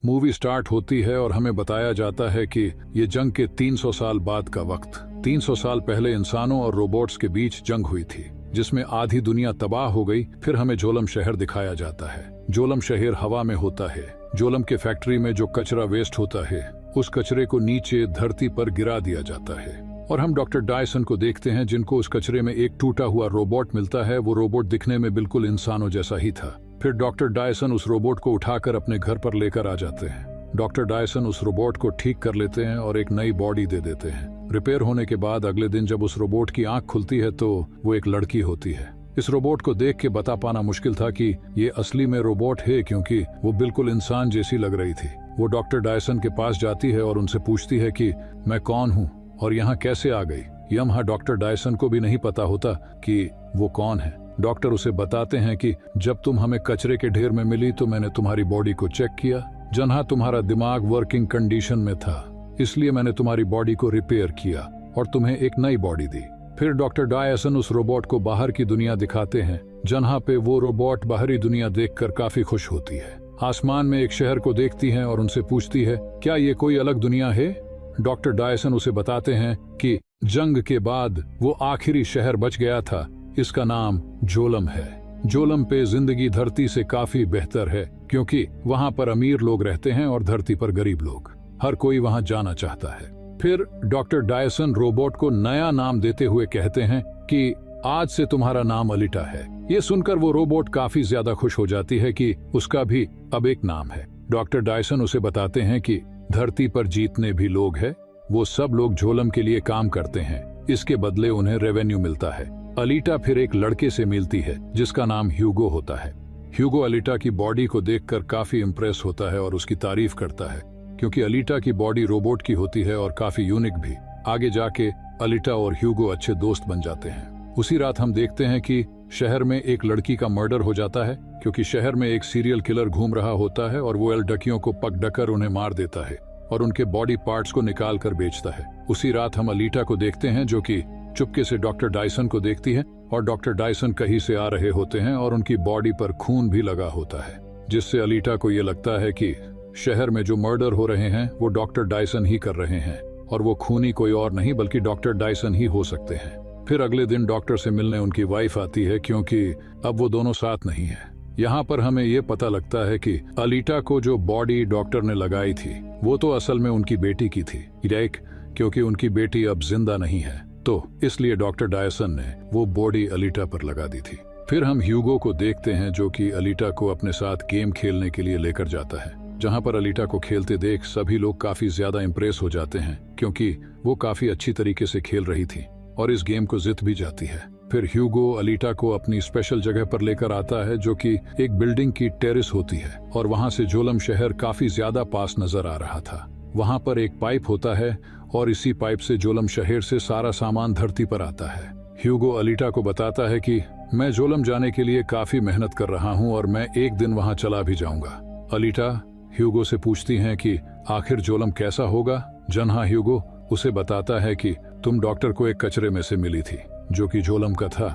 Movie start होती है और हमें बताया जाता है कि ये जंग के 300 साल बाद का वक्त। 300 साल पहले इंसानों और रोबोट्स के बीच जंग हुई थी जिसमें आधी दुनिया तबाह हो गई। फिर हमें जोलम शहर दिखाया जाता है। जोलम शहर हवा में होता है। जोलम के फैक्ट्री में जो कचरा वेस्ट होता है उस कचरे को नीचे धरती पर गिरा दिया जाता है और हम डॉक्टर डायसन को देखते हैं जिनको उस कचरे में एक टूटा हुआ रोबोट मिलता है। वो रोबोट दिखने में बिल्कुल इंसानों जैसा ही था। फिर डॉक्टर डायसन उस रोबोट को उठाकर अपने घर पर लेकर आ जाते हैं। डॉक्टर डायसन उस रोबोट को ठीक कर लेते हैं और एक नई बॉडी दे देते हैं। रिपेयर होने के बाद अगले दिन जब उस रोबोट की आंख खुलती है तो वो एक लड़की होती है। इस रोबोट को देख के बता पाना मुश्किल था कि ये असली में रोबोट है, क्योंकि वो बिल्कुल इंसान जैसी लग रही थी। वो डॉक्टर डायसन के पास जाती है और उनसे पूछती है कि मैं कौन हूँ और यहाँ कैसे आ गई। यहाँ डॉक्टर डायसन को भी नहीं पता होता कि वो कौन है। डॉक्टर उसे बताते हैं कि जब तुम हमें कचरे के ढेर में मिली तो मैंने तुम्हारी बॉडी को चेक किया। जहाँ तुम्हारा दिमाग वर्किंग कंडीशन में था, इसलिए मैंने तुम्हारी बॉडी को रिपेयर किया और तुम्हें एक नई बॉडी दी। फिर डॉक्टर डायसन उस रोबोट को बाहर की दुनिया दिखाते हैं, जहाँ पे वो रोबोट बाहरी दुनिया देखकर काफी खुश होती है। आसमान में एक शहर को देखती है और उनसे पूछती है क्या ये कोई अलग दुनिया है। डॉक्टर डायसन उसे बताते हैं कि जंग के बाद वो आखिरी शहर बच गया था, इसका नाम जोलम है। जोलम पे जिंदगी धरती से काफी बेहतर है, क्योंकि वहाँ पर अमीर लोग रहते हैं और धरती पर गरीब लोग। हर कोई वहाँ जाना चाहता है। फिर डॉक्टर डायसन रोबोट को नया नाम देते हुए कहते हैं कि आज से तुम्हारा नाम अलीटा है। ये सुनकर वो रोबोट काफी ज्यादा खुश हो जाती है कि उसका भी अब एक नाम है। डॉक्टर डायसन उसे बताते हैं कि धरती पर जितने भी लोग हैं वो सब लोग जोलम के लिए काम करते हैं, इसके बदले उन्हें रेवेन्यू मिलता है। अलीटा फिर एक लड़के से मिलती है जिसका नाम ह्यूगो होता है। ह्यूगो अलीटा की बॉडी को देखकर काफी इम्प्रेस होता है और उसकी तारीफ करता है, क्योंकि अलीटा की बॉडी रोबोट की होती है और काफी यूनिक भी। आगे जाके अलीटा और ह्यूगो अच्छे दोस्त बन जाते हैं। उसी रात हम देखते हैं कि शहर में एक लड़की का मर्डर हो जाता है, क्योंकि शहर में एक सीरियल किलर घूम रहा होता है और वो लड़कियों को पकड़कर उन्हें मार देता है और उनके बॉडी पार्ट्स को निकाल कर बेचता है। उसी रात हम अलीटा को देखते हैं जो कि चुपके से डॉक्टर डायसन को देखती है और डॉक्टर डायसन कहीं से आ रहे होते हैं और उनकी बॉडी पर खून भी लगा होता है, जिससे अलीटा को ये लगता है कि शहर में जो मर्डर हो रहे हैं वो डॉक्टर डायसन ही कर रहे हैं और वो खूनी कोई और नहीं बल्कि डॉक्टर डायसन ही हो सकते हैं। फिर अगले दिन डॉक्टर से मिलने उनकी वाइफ आती है, क्योंकि अब वो दोनों साथ नहीं है। यहाँ पर हमें ये पता लगता है कि अलीटा को जो बॉडी डॉक्टर ने लगाई थी वो तो असल में उनकी बेटी की थी, क्योंकि उनकी बेटी अब जिंदा नहीं है, तो इसलिए डॉक्टर डायसन ने वो बॉडी अलीटा पर लगा दी थी। फिर हम ह्यूगो को देखते हैं जो कि अलीटा को अपने साथ गेम खेलने के लिए लेकर जाता है, जहां पर अलीटा को खेलते देख सभी लोग काफी ज्यादा इम्प्रेस हो जाते हैं, क्योंकि वो काफी अच्छी तरीके से खेल रही थी और इस गेम को जीत भी जाती है। फिर ह्यूगो अलीटा को अपनी स्पेशल जगह पर लेकर आता है जो कि एक बिल्डिंग की टेरेस होती है और वहां से जोलम शहर काफी ज्यादा पास नजर आ रहा था। वहां पर एक पाइप होता है और इसी पाइप से जोलम शहर से सारा सामान धरती पर आता है। ह्यूगो अलीटा को बताता है कि मैं जोलम जाने के लिए काफी मेहनत कर रहा हूं और मैं एक दिन वहां चला भी जाऊंगा। अलीटा ह्यूगो से पूछती हैं कि आखिर जोलम कैसा होगा। जहाँ ह्यूगो उसे बताता है कि तुम डॉक्टर को एक कचरे में से मिली थी जो कि जोलम का था,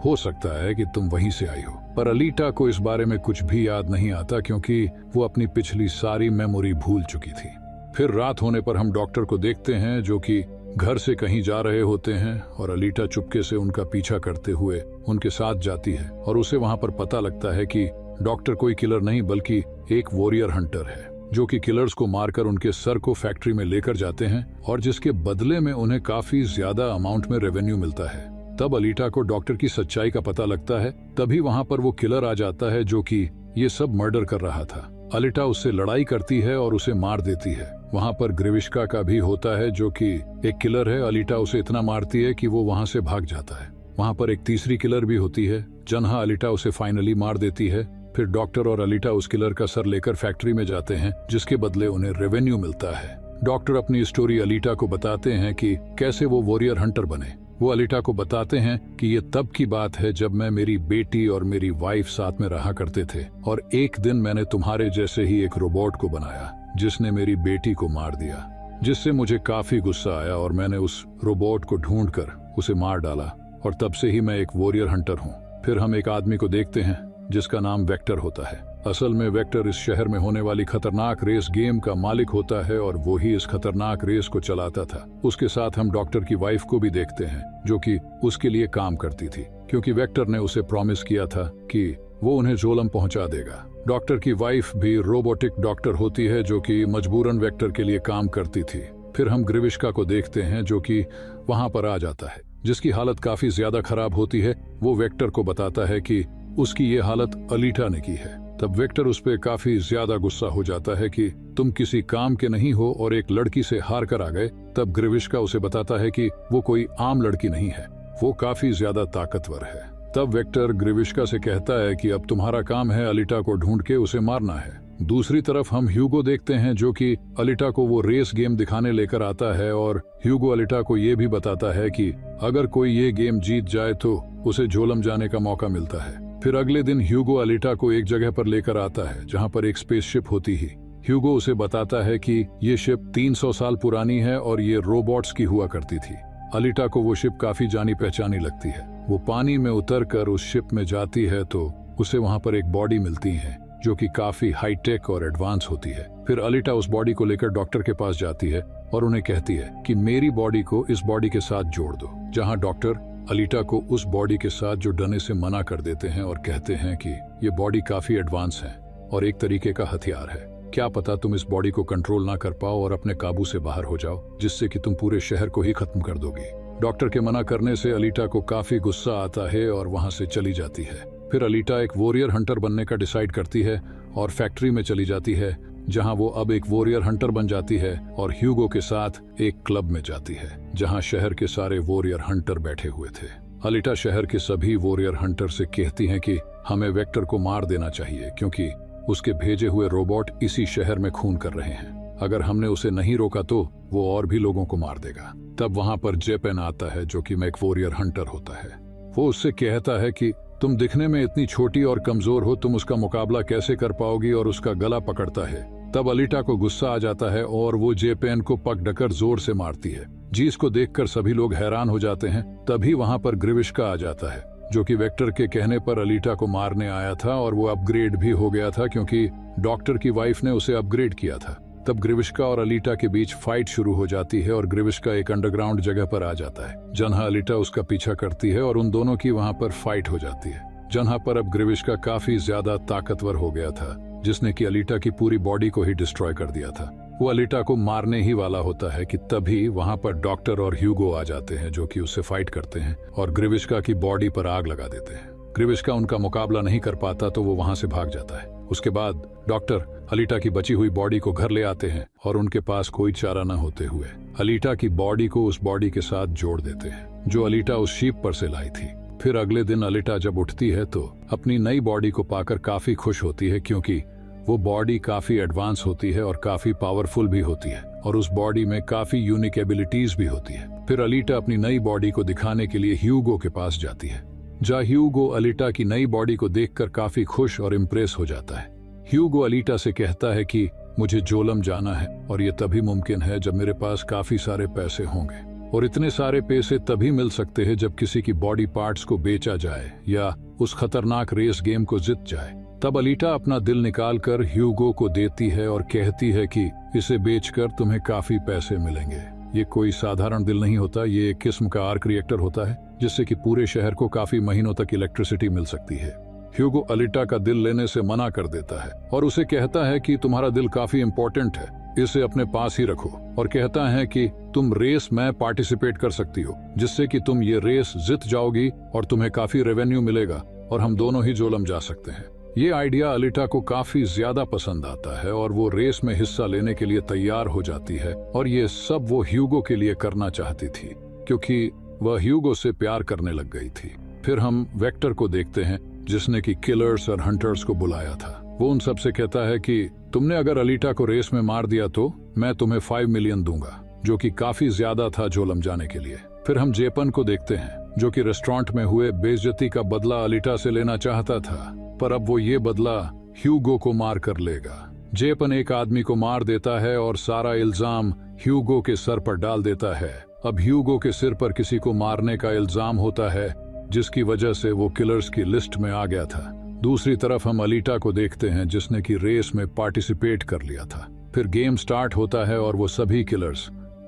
हो सकता है कि तुम वहीं से आई हो। पर अलीटा को इस बारे में कुछ भी याद नहीं आता, क्योंकि वो अपनी पिछली सारी मेमोरी भूल चुकी थी। फिर रात होने पर हम डॉक्टर को देखते हैं जो कि घर से कहीं जा रहे होते हैं और अलीटा चुपके से उनका पीछा करते हुए उनके साथ जाती है और उसे वहां पर पता लगता है कि डॉक्टर कोई किलर नहीं बल्कि एक वॉरियर हंटर है, जो कि किलर्स को मारकर उनके सर को फैक्ट्री में लेकर जाते हैं और जिसके बदले में उन्हें काफी ज्यादा अमाउंट में रेवेन्यू मिलता है। तब अलीटा को डॉक्टर की सच्चाई का पता लगता है। तभी वहां पर वो किलर आ जाता है जो कि ये सब मर्डर कर रहा था। अलीटा उससे लड़ाई करती है और उसे मार देती है। वहां पर ग्रेविश्का का भी होता है जो कि एक किलर है। अलीटा उसे इतना मारती है कि वो वहां से भाग जाता है। वहां पर एक तीसरी किलर भी होती है, जहाँ अलीटा उसे फाइनली मार देती है। फिर डॉक्टर और अलीटा उस किलर का सर लेकर फैक्ट्री में जाते हैं, जिसके बदले उन्हें रेवेन्यू मिलता है। डॉक्टर अपनी स्टोरी अलीटा को बताते हैं कि कैसे वो वॉरियर हंटर बने। वो अलीटा को बताते हैं कि ये तब की बात है जब मैं, मेरी बेटी और मेरी वाइफ साथ में रहा करते थे और एक दिन मैंने तुम्हारे जैसे ही एक रोबोट को बनाया जिसने मेरी बेटी को मार दिया, जिससे मुझे काफी गुस्सा आया और मैंने उस रोबोट को ढूंढकर उसे मार डाला और तब से ही मैं एक वॉरियर हंटर हूँ। फिर हम एक आदमी को देखते हैं जिसका नाम वेक्टर होता है। असल में वेक्टर इस शहर में होने वाली खतरनाक रेस गेम का मालिक होता है और वो ही इस खतरनाक रेस को चलाता था। उसके साथ हम डॉक्टर की वाइफ को भी देखते हैं जो कि उसके लिए काम करती थी, क्योंकि वेक्टर ने उसे प्रॉमिस किया था कि वो उन्हें जोलम पहुंचा देगा। डॉक्टर की वाइफ भी रोबोटिक डॉक्टर होती है जो कि मजबूरन वेक्टर के लिए काम करती थी। फिर हम ग्रिविश्का को देखते हैं जो कि वहां पर आ जाता है, जिसकी हालत काफी ज्यादा खराब होती है। वो वेक्टर को बताता है कि उसकी ये हालत अलीटा ने की है। तब वेक्टर उस पर काफी ज्यादा गुस्सा हो जाता है कि तुम किसी काम के नहीं हो और एक लड़की से हार कर आ गए। तब ग्रिविश्का उसे बताता है कि वो कोई आम लड़की नहीं है, वो काफी ज्यादा ताकतवर है। तब वेक्टर ग्रिविश्का से कहता है कि अब तुम्हारा काम है अलीटा को ढूंढ के उसे मारना है। दूसरी तरफ हम ह्यूगो देखते हैं जो कि अलीटा को वो रेस गेम दिखाने लेकर आता है और ह्यूगो अलीटा को ये भी बताता है कि अगर कोई ये गेम जीत जाए तो उसे झोलम जाने का मौका मिलता है। फिर अगले दिन ह्यूगो अलीटा को एक जगह पर लेकर आता है जहां पर एक स्पेसशिप होती है। ह्यूगो उसे बताता है कि ये शिप 300 साल पुरानी है और ये रोबोट्स की हुआ करती थी। अलीटा को वो शिप काफी जानी पहचानी लगती है। वो पानी में उतरकर उस शिप में जाती है तो उसे वहां पर एक बॉडी मिलती है जो कि काफी हाईटेक और एडवांस होती है। फिर अलीटा उस बॉडी को लेकर डॉक्टर के पास जाती है और उन्हें कहती है कि मेरी बॉडी को इस बॉडी के साथ जोड़ दो, जहां डॉक्टर अलीटा को उस बॉडी के साथ जो डरने से मना कर देते हैं और कहते हैं कि ये बॉडी काफी एडवांस है और एक तरीके का हथियार है। क्या पता तुम इस बॉडी को कंट्रोल ना कर पाओ और अपने काबू से बाहर हो जाओ, जिससे कि तुम पूरे शहर को ही खत्म कर दोगे। डॉक्टर के मना करने से अलीटा को काफी गुस्सा आता है और वहां से चली जाती है। फिर अलीटा एक वॉरियर हंटर बनने का डिसाइड करती है और फैक्ट्री में चली जाती है, जहां वो अब एक वॉरियर हंटर बन जाती है और ह्यूगो के साथ एक क्लब में जाती है जहां शहर के सारे वॉरियर हंटर बैठे हुए थे। अलीटा शहर के सभी वॉरियर हंटर से कहती हैं कि हमें वेक्टर को मार देना चाहिए क्योंकि उसके भेजे हुए रोबोट इसी शहर में खून कर रहे हैं। अगर हमने उसे नहीं रोका तो वो और भी लोगों को मार देगा। तब वहां पर जेपेन आता है जो कि एक वॉरियर हंटर होता है। वो उससे कहता है कि तुम दिखने में इतनी छोटी और कमजोर हो, तुम उसका मुकाबला कैसे कर पाओगी, और उसका गला पकड़ता है। तब अलीटा को गुस्सा आ जाता है और वो जेपेन को पकड़कर जोर से मारती है, जिसको देखकर सभी लोग हैरान हो जाते हैं। तभी वहां पर ग्रिविश्का आ जाता है जो कि वेक्टर के कहने पर अलीटा को मारने आया था और वो अपग्रेड भी हो गया था क्योंकि डॉक्टर की वाइफ ने उसे अपग्रेड किया था। तब ग्रिविश्का और अलीटा के बीच फाइट शुरू हो जाती है और ग्रिविश्का एक अंडरग्राउंड जगह पर आ जाता है जहां अलीटा उसका पीछा करती है और उन दोनों की वहां पर फाइट हो जाती है। जहां पर अब ग्रिविश्का काफी ज्यादा ताकतवर हो गया था, जिसने कि अलीटा की पूरी बॉडी को ही डिस्ट्रॉय कर दिया था। वो अलीटा को मारने ही वाला होता है कि तभी वहां पर डॉक्टर और ह्यूगो आ जाते हैं जो कि उससे फाइट करते हैं और ग्रिविश्का की बॉडी पर आग लगा देते हैं। ग्रिविश्का उनका मुकाबला नहीं कर पाता तो वो वहां से भाग जाता है। उसके बाद डॉक्टर अलीटा की बची हुई बॉडी को घर ले आते हैं और उनके पास कोई चारा न होते हुए अलीटा की बॉडी को उस बॉडी के साथ जोड़ देते हैं जो अलीटा उस शीप पर से लाई थी। फिर अगले दिन अलीटा जब उठती है तो अपनी नई बॉडी को पाकर काफी खुश होती है क्योंकि वो बॉडी काफी एडवांस होती है और काफी पावरफुल भी होती है और उस बॉडी में काफी यूनिक एबिलिटीज भी होती है। फिर अलीटा अपनी नई बॉडी को दिखाने के लिए ह्यूगो के पास जाती है, जहाँ ह्यूगो अलीटा की नई बॉडी को देखकर काफी खुश और इम्प्रेस हो जाता है। ह्यूगो अलीटा से कहता है कि मुझे जोलम जाना है और ये तभी मुमकिन है जब मेरे पास काफी सारे पैसे होंगे, और इतने सारे पैसे तभी मिल सकते हैं जब किसी की बॉडी पार्ट्स को बेचा जाए या उस खतरनाक रेस गेम को जीत जाए। तब अलीटा अपना दिल निकालकर ह्यूगो को देती है और कहती है कि इसे बेचकर तुम्हें काफी पैसे मिलेंगे। ये कोई साधारण दिल नहीं होता, ये एक किस्म का आर्क रिएक्टर होता है जिससे कि पूरे शहर को काफी महीनों तक इलेक्ट्रिसिटी मिल सकती है। ह्यूगो अलीटा का दिल लेने से मना कर देता है और उसे कहता है कि तुम्हारा दिल काफी इम्पोर्टेंट है, इसे अपने पास ही रखो, और कहता है कि तुम रेस में पार्टिसिपेट कर सकती हो जिससे कि तुम ये रेस जीत जाओगी और तुम्हें काफी रेवेन्यू मिलेगा और हम दोनों ही जोलम जा सकते हैं। ये आइडिया अलीटा को काफी ज्यादा पसंद आता है और वो रेस में हिस्सा लेने के लिए तैयार हो जाती है, और ये सब वो ह्यूगो के लिए करना चाहती थी क्योंकि वह ह्यूगो से प्यार करने लग गई थी। फिर हम वेक्टर को देखते हैं जिसने कि किलर्स और हंटर्स को बुलाया था। वो उन सब से कहता है कि तुमने अगर अलीटा को रेस में मार दिया तो मैं तुम्हें 5 मिलियन दूंगा, जो कि काफी ज्यादा था जोलम जाने के लिए। फिर हम जेपन को देखते हैं जो कि रेस्टोरेंट में हुए बेइज्जती का बदला अलीटा से लेना चाहता था, पर अब वो ये बदला ह्यूगो को मार कर लेगा। जेपन एक आदमी को मार देता है और सारा इल्जाम ह्यूगो के सर पर डाल देता है। अब ह्यूगो के सिर पर किसी को मारने का इल्जाम होता है जिसकी वजह से वो किलर्स की लिस्ट में आ गया था। दूसरी तरफ हम अलीटा को देखते हैं जिसने की रेस में पार्टिसिपेट कर लिया था। फिर गेम स्टार्ट होता है और वो सभी किलर्स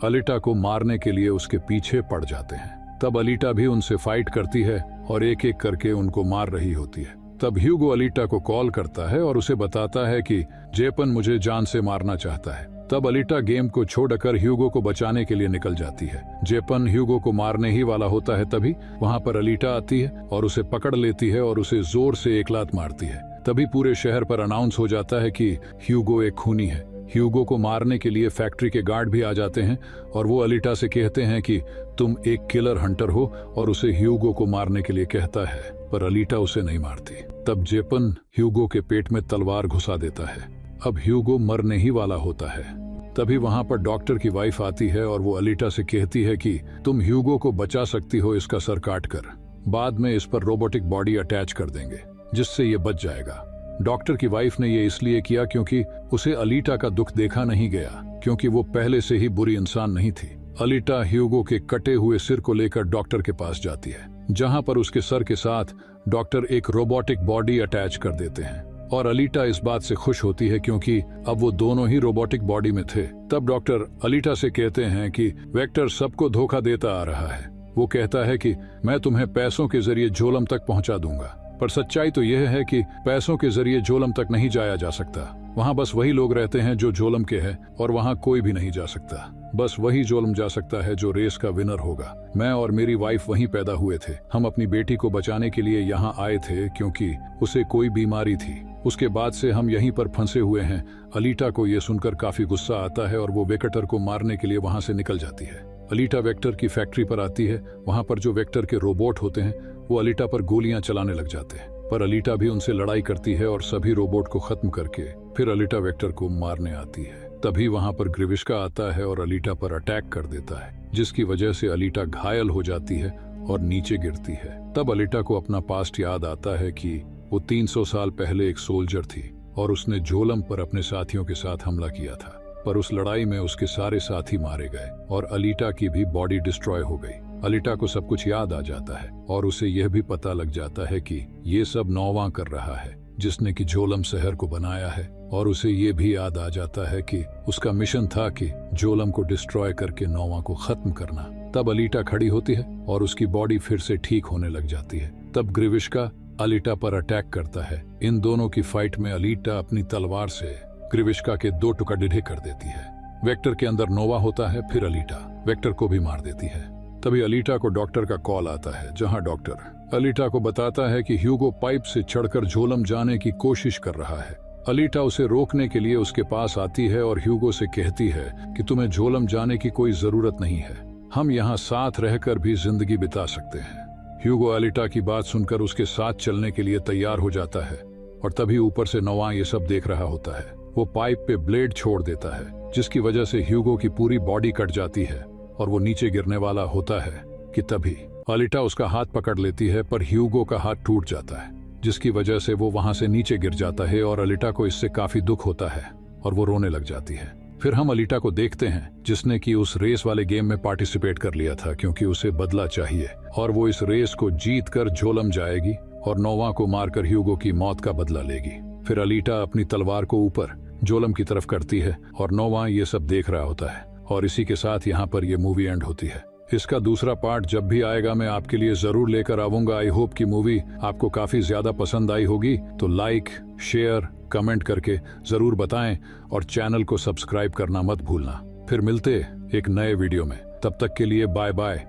अलीटा को मारने के लिए उसके पीछे पड़ जाते हैं। तब अलीटा भी उनसे फाइट करती है और एक एक करके उनको मार रही होती है। तब ह्यूगो अलीटा को कॉल करता है और उसे बताता है कि जेपन मुझे जान से मारना चाहता है। तब अलीटा गेम को छोड़कर ह्यूगो को बचाने के लिए निकल जाती है। जेपन ह्यूगो को मारने ही वाला होता है, तभी वहां पर अलीटा आती है और उसे पकड़ लेती है और उसे जोर से एक लात मारती है। तभी पूरे शहर पर अनाउंस हो जाता है कि ह्यूगो एक खूनी है। ह्यूगो को मारने के लिए फैक्ट्री के गार्ड भी आ जाते हैं और वो अलीटा से कहते हैं कि तुम एक किलर हंटर हो, और उसे ह्यूगो को मारने के लिए कहता है, पर अलीटा उसे नहीं मारती। तब जेपन ह्यूगो के पेट में तलवार घुसा देता है। अब ह्यूगो मरने ही वाला होता है। तभी वहां पर डॉक्टर की वाइफ आती है और वो अलीटा से कहती है कि तुम ह्यूगो को बचा सकती हो इसका सर काट कर, बाद में इस पर रोबोटिक बॉडी अटैच कर देंगे जिससे ये बच जाएगा। डॉक्टर की वाइफ ने ये इसलिए किया क्योंकि उसे अलीटा का दुख देखा नहीं गया, क्योंकि वो पहले से ही बुरी इंसान नहीं थी। अलीटा ह्यूगो के कटे हुए सिर को लेकर डॉक्टर के पास जाती है, जहां पर उसके सर के साथ डॉक्टर एक रोबोटिक बॉडी अटैच कर देते हैं। और अलीटा इस बात से खुश होती है क्योंकि अब वो दोनों ही रोबोटिक बॉडी में थे। तब डॉक्टर अलीटा से कहते हैं कि वेक्टर सबको धोखा देता आ रहा है। वो कहता है कि मैं तुम्हें पैसों के जरिए झोलम तक पहुंचा दूंगा, पर सच्चाई तो यह है कि पैसों के जरिए झोलम तक नहीं जाया जा सकता। वहाँ बस वही लोग रहते हैं जो झोलम के हैं, और वहाँ कोई भी नहीं जा सकता। बस वही झोलम जा सकता है जो रेस का विनर होगा। मैं और मेरी वाइफ वहीं पैदा हुए थे। हम अपनी बेटी को बचाने के लिए यहाँ आए थे क्योंकि उसे कोई बीमारी थी। उसके बाद से हम यहीं पर फंसे हुए हैं। अलीटा को ये सुनकर काफी गुस्सा आता है और वो वेक्टर को मारने के लिए वहाँ से निकल जाती है। अलीटा वेक्टर की फैक्ट्री पर आती है। वहाँ पर जो वेक्टर के रोबोट होते हैं वो अलीटा पर गोलियां चलाने लग जाते हैं, पर अलीटा भी उनसे लड़ाई करती है और सभी रोबोट को खत्म करके फिर अलीटा वेक्टर को मारने आती है। तभी वहां पर ग्रिविश्का आता है और अलीटा पर अटैक कर देता है, जिसकी वजह से अलीटा घायल हो जाती है और नीचे गिरती है। तब अलीटा को अपना पास्ट याद आता है कि वो 300 साल पहले एक सोल्जर थी और उसने झोलम पर अपने साथियों के साथ हमला किया था, पर उस लड़ाई में उसके सारे साथी मारे गए और अलीटा की भी बॉडी डिस्ट्रॉय हो गई। अलीटा को सब कुछ याद आ जाता है और उसे यह भी पता लग जाता है कि ये सब नोवा कर रहा है जिसने कि झोलम शहर को बनाया है, और उसे ये भी याद आ जाता है कि उसका मिशन था कि झोलम को डिस्ट्रॉय करके नोवा को खत्म करना। तब अलीटा खड़ी होती है और उसकी बॉडी फिर से ठीक होने लग जाती है। तब ग्रिविश्का अलीटा पर अटैक करता है। इन दोनों की फाइट में अलीटा अपनी तलवार से ग्रिविश्का के 2 टुकड़े कर देती है। वेक्टर के अंदर नोवा होता है, फिर अलीटा वेक्टर को भी मार देती है। तभी अलीटा को डॉक्टर का कॉल आता है, जहां डॉक्टर अलीटा को बताता है कि ह्यूगो पाइप से चढ़कर झोलम जाने की कोशिश कर रहा है। अलीटा उसे रोकने के लिए उसके पास आती है और ह्यूगो से कहती है कि तुम्हें झोलम जाने की कोई जरूरत नहीं है, हम यहाँ साथ रहकर भी जिंदगी बिता सकते हैं। ह्यूगो अलीटा की बात सुनकर उसके साथ चलने के लिए तैयार हो जाता है, और तभी ऊपर से नोवा ये सब देख रहा होता है। वो पाइप पे ब्लेड छोड़ देता है, जिसकी वजह से ह्यूगो की पूरी बॉडी कट जाती है और वो नीचे गिरने वाला होता है कि तभी अलीटा उसका हाथ पकड़ लेती है, पर ह्यूगो का हाथ टूट जाता है, जिसकी वजह से वो वहां से नीचे गिर जाता है और अलीटा को इससे काफी दुख होता है और वो रोने लग जाती है। फिर हम अलीटा को देखते हैं जिसने कि उस रेस वाले गेम में पार्टिसिपेट कर लिया था क्योंकि उसे बदला चाहिए, और वो इस रेस को जीत कर झोलम जाएगी और नोवा को मारकर ह्यूगो की मौत का बदला लेगी। फिर अलीटा अपनी तलवार को ऊपर झोलम की तरफ करती है और नोवा ये सब देख रहा होता है, और इसी के साथ यहाँ पर ये मूवी एंड होती है। इसका दूसरा पार्ट जब भी आएगा मैं आपके लिए जरूर लेकर आऊंगा। आई होप कि मूवी आपको काफी ज्यादा पसंद आई होगी, तो लाइक, शेयर, कमेंट करके जरूर बताएं और चैनल को सब्सक्राइब करना मत भूलना। फिर मिलते एक नए वीडियो में, तब तक के लिए बाय बाय।